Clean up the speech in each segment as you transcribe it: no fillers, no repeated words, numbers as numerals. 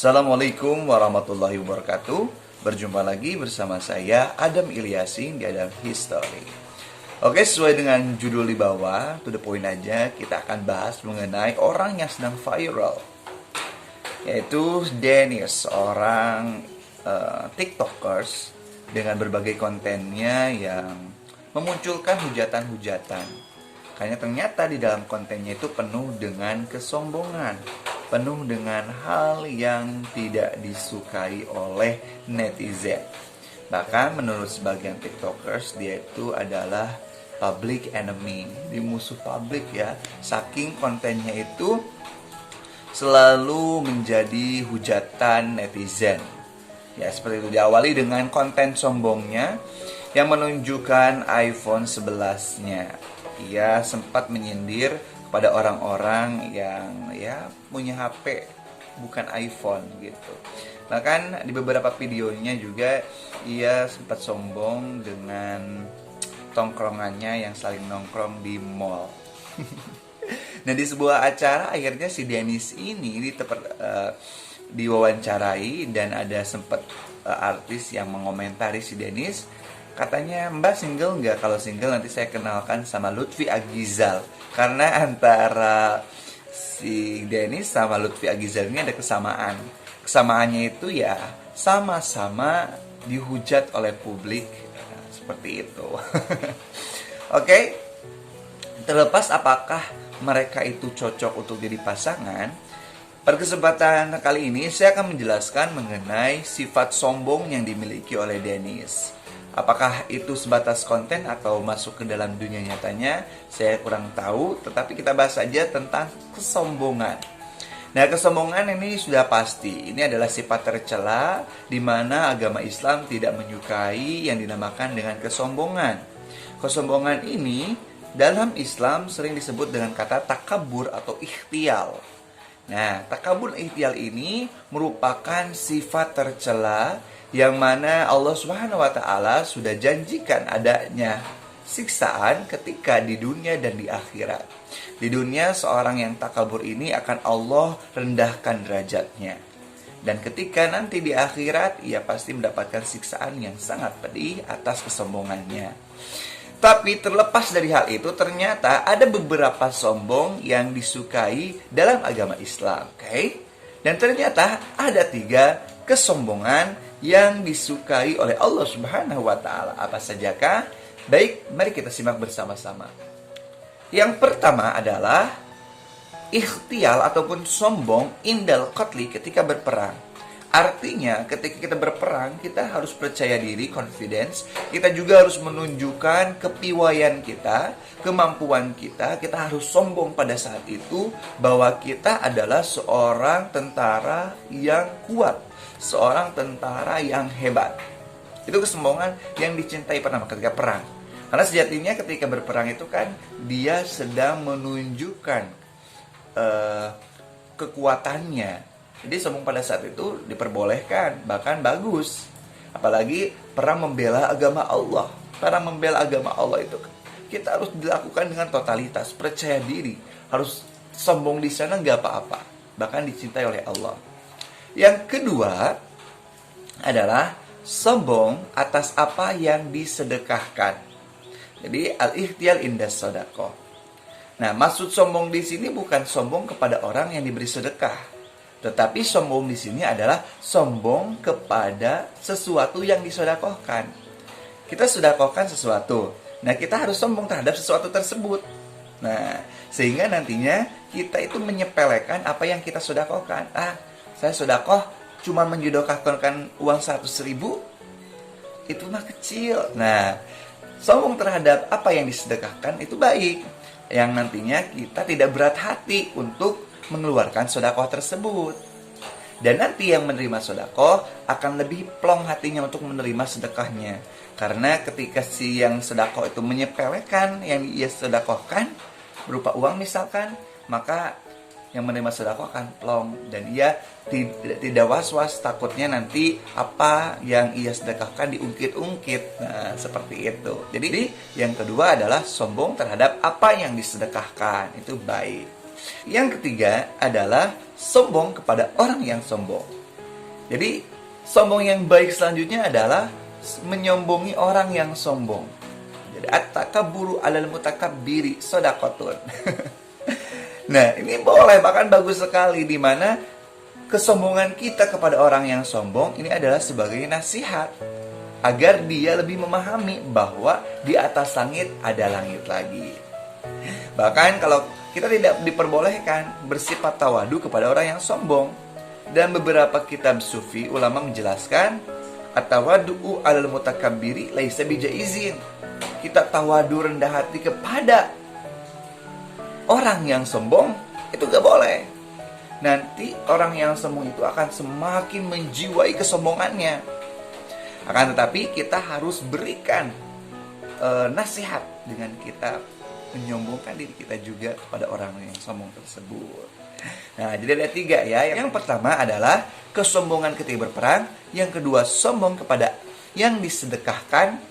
Assalamualaikum warahmatullahi wabarakatuh. Berjumpa lagi bersama saya Adam Ilyasin di Adam History. Oke, sesuai dengan judul di bawah, to the point aja, kita akan bahas mengenai orang yang sedang viral, yaitu Dennis, seorang tiktokers dengan berbagai kontennya yang memunculkan hujatan-hujatan. Karena ternyata di dalam kontennya itu penuh dengan kesombongan, penuh dengan hal yang tidak disukai oleh netizen. Bahkan menurut sebagian tiktokers, dia itu adalah public enemy, di musuh publik ya. Saking kontennya itu selalu menjadi hujatan netizen. Ya, seperti itu, diawali dengan konten sombongnya yang menunjukkan iPhone 11-nya. Ia sempat menyindir kepada orang-orang yang punya HP bukan iPhone gitu. Bahkan di beberapa videonya juga ia sempat sombong dengan tongkrongannya yang saling nongkrong di mall. Nah, di sebuah acara akhirnya si Dennis ini diwawancarai dan ada sempat artis yang mengomentari si Dennis. Katanya, "Mbak single nggak? Kalau single nanti saya kenalkan sama Lutfi Agizal." Karena antara si Dennis sama Lutfi Agizal ini ada kesamaan. Kesamaannya itu ya sama-sama dihujat oleh publik. Nah, seperti itu. Oke, terlepas apakah mereka itu cocok untuk jadi pasangan, pada kesempatan kali ini saya akan menjelaskan mengenai sifat sombong yang dimiliki oleh Dennis. Apakah itu sebatas konten atau masuk ke dalam dunia nyatanya, saya kurang tahu, tetapi kita bahas saja tentang kesombongan. Nah, kesombongan ini sudah pasti, ini adalah sifat tercela di mana agama Islam tidak menyukai yang dinamakan dengan kesombongan. Kesombongan ini dalam Islam sering disebut dengan kata takabur atau ikhtial. Nah, takabur ikhtial ini merupakan sifat tercela yang mana Allah Subhanahu wa taala sudah janjikan adanya siksaan ketika di dunia dan di akhirat. Di dunia seorang yang takabur ini akan Allah rendahkan derajatnya. Dan ketika nanti di akhirat ia pasti mendapatkan siksaan yang sangat pedih atas kesombongannya. Tapi terlepas dari hal itu, ternyata ada beberapa sombong yang disukai dalam agama Islam, oke? Dan ternyata ada 3 kesombongan yang disukai oleh Allah Subhanahu wa taala. Apa sajakah? Baik, mari kita simak bersama-sama. Yang pertama adalah ikhtial ataupun sombong indal qatli, ketika berperang. Artinya ketika kita berperang, kita harus percaya diri, confidence. Kita juga harus menunjukkan kepiawaian kita, kemampuan kita. Kita harus sombong pada saat itu bahwa kita adalah seorang tentara yang kuat, seorang tentara yang hebat. Itu kesombongan yang dicintai pertama ketika perang. Karena sejatinya ketika berperang itu kan dia sedang menunjukkan kekuatannya. Jadi sombong pada saat itu diperbolehkan, bahkan bagus. Apalagi perang membela agama Allah. Perang membela agama Allah itu kita harus dilakukan dengan totalitas, percaya diri. Harus sombong di sana nggak apa-apa, bahkan dicintai oleh Allah. Yang kedua adalah sombong atas apa yang disedekahkan. Jadi al-ikhtial indas sedekah. Nah, maksud sombong di sini bukan sombong kepada orang yang diberi sedekah, tetapi sombong di sini adalah sombong kepada sesuatu yang disedekahkan. Kita sedekahkan sesuatu. Nah, kita harus sombong terhadap sesuatu tersebut. Nah, sehingga nantinya kita itu menyepelekan apa yang kita sedekahkan. Saya sedekah cuma mensedekahkan uang 100.000, itu mah kecil. Nah, sombong terhadap apa yang disedekahkan itu baik, yang nantinya kita tidak berat hati untuk mengeluarkan sedekah tersebut. Dan nanti yang menerima sedekah akan lebih plong hatinya untuk menerima sedekahnya. Karena ketika si yang sedekah itu menyepelekan yang ia sedekahkan berupa uang misalkan, maka yang menerima sedekah akan plong dan ia tidak was-was, takutnya nanti apa yang ia sedekahkan diungkit-ungkit. Nah, seperti itu. Jadi yang kedua adalah sombong terhadap apa yang disedekahkan, itu baik. Yang ketiga adalah sombong kepada orang yang sombong. Jadi sombong yang baik selanjutnya adalah menyombongi orang yang sombong. Jadi at-takabburu 'alal mutakabbiri shadaqatun. Nah, ini boleh, bahkan bagus sekali, di mana kesombongan kita kepada orang yang sombong ini adalah sebagai nasihat agar dia lebih memahami bahwa di atas langit ada langit lagi. Bahkan kalau kita tidak diperbolehkan bersifat tawadu kepada orang yang sombong. Dan beberapa kitab sufi ulama menjelaskan at-tawadu'u 'alal mutakabbiri laisa bijaizin. Kita tawadu rendah hati kepada orang yang sombong itu gak boleh. Nanti orang yang sombong itu akan semakin menjiwai kesombongannya. Akan tetapi kita harus berikan nasihat dengan kita menyombongkan diri kita juga kepada orang yang sombong tersebut. Nah, jadi ada 3 ya. Yang pertama adalah kesombongan ketika berperang. Yang kedua, sombong kepada yang disedekahkan.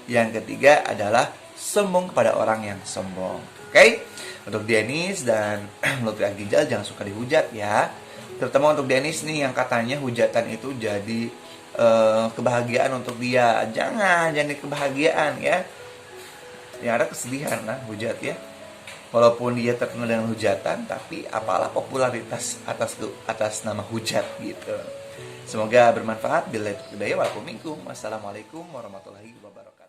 Yang ketiga adalah sombong kepada orang yang sombong. Oke? Untuk Denis dan Lutfi Agijal jangan suka dihujat ya. Terutama untuk Denis nih yang katanya hujatan itu jadi kebahagiaan untuk dia. Jangan jadi kebahagiaan ya. Yang ada kesedihan lah hujat ya. Walaupun dia terkenal dengan hujatan, tapi apalah popularitas atas nama hujat gitu. Semoga bermanfaat. Wassalamualaikum warahmatullahi wabarakatuh.